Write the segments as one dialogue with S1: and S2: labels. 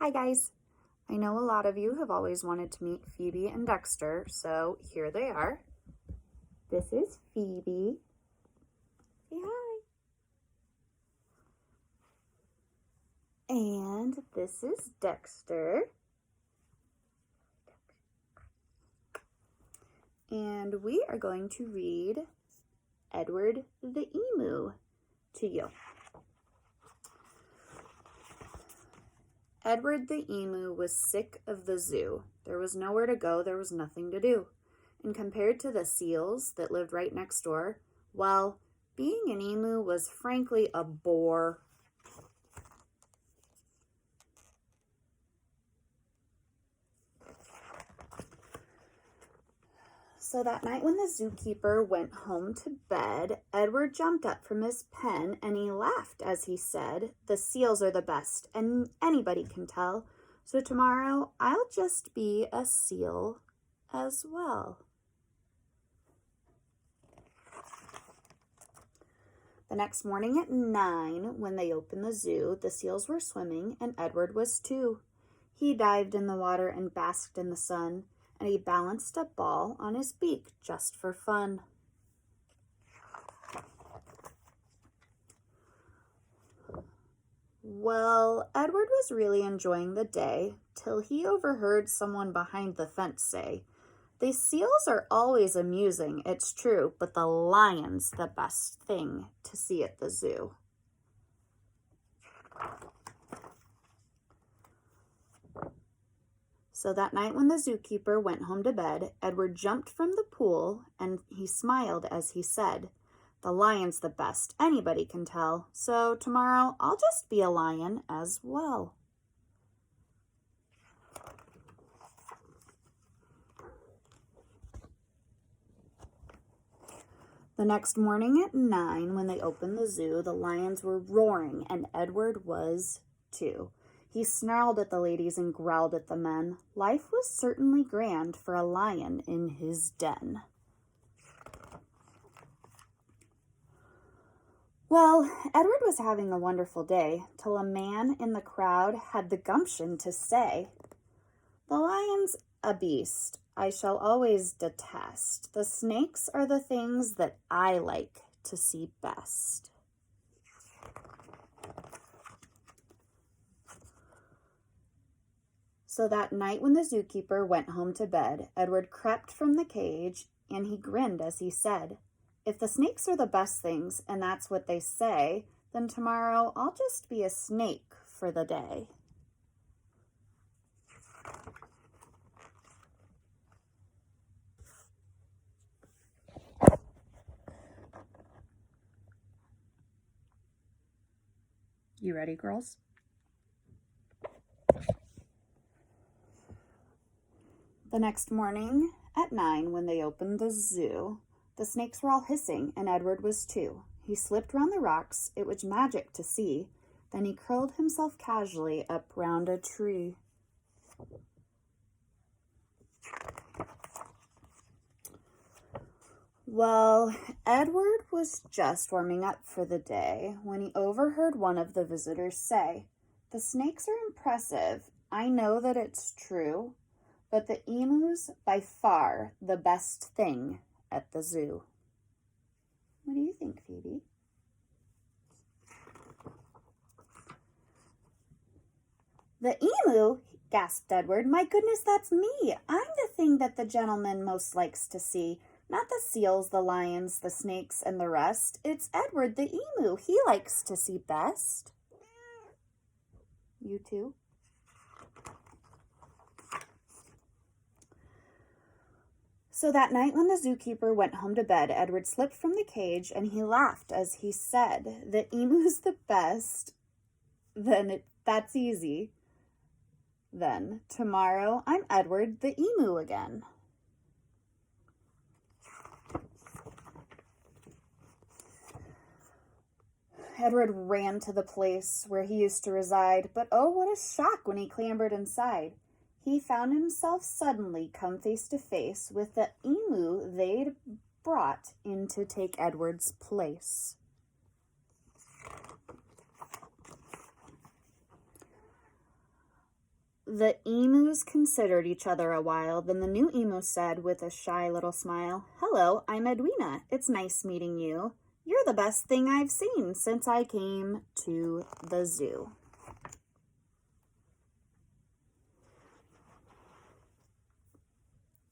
S1: Hi guys! I know a lot of you have always wanted to meet Phoebe and Dexter, so here they are. This is Phoebe. Say hi. And this is Dexter. And we are going to read Edward the Emu to you. Edward the Emu was sick of the zoo. There was nowhere to go, there was nothing to do. And compared to the seals that lived right next door, well, being an emu was frankly a bore. So that night when the zookeeper went home to bed, Edward jumped up from his pen and he laughed as he said, "The seals are the best, and anybody can tell. So tomorrow I'll just be a seal as well." The next morning at 9, when they opened the zoo, the seals were swimming and Edward was too. He dived in the water and basked in the sun, and he balanced a ball on his beak just for fun. Well, Edward was really enjoying the day till he overheard someone behind the fence say, "The seals are always amusing, it's true, but the lion's the best thing to see at the zoo." So that night when the zookeeper went home to bed, Edward jumped from the pool and he smiled as he said, "The lion's the best, anybody can tell. So tomorrow I'll just be a lion as well." The next morning at 9, when they opened the zoo, the lions were roaring and Edward was too. He snarled at the ladies and growled at the men. Life was certainly grand for a lion in his den. Well, Edward was having a wonderful day till a man in the crowd had the gumption to say, "The lion's a beast I shall always detest. The snakes are the things that I like to see best." So that night when the zookeeper went home to bed, Edward crept from the cage and he grinned as he said, "If the snakes are the best things and that's what they say, then tomorrow I'll just be a snake for the day." You ready, girls? The next morning at 9, when they opened the zoo, the snakes were all hissing and Edward was too. He slipped round the rocks. It was magic to see. Then he curled himself casually up round a tree. Well, Edward was just warming up for the day when he overheard one of the visitors say, "The snakes are impressive. I know that it's true, but the emu's by far the best thing at the zoo." What do you think, Phoebe? "The emu?" gasped Edward. "My goodness, that's me. I'm the thing that the gentleman most likes to see. Not the seals, the lions, the snakes, and the rest. It's Edward the emu. He likes to see best." You too? So that night when the zookeeper went home to bed, Edward slipped from the cage and he laughed as he said, "The emu's the best. That's easy. Then tomorrow I'm Edward the Emu again." Edward ran to the place where he used to reside, but oh, what a shock when he clambered inside. He found himself suddenly come face to face with the emu they'd brought in to take Edward's place. The emus considered each other a while. Then the new emu said with a shy little smile, "Hello, I'm Edwina. It's nice meeting you. You're the best thing I've seen since I came to the zoo."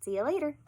S1: See you later.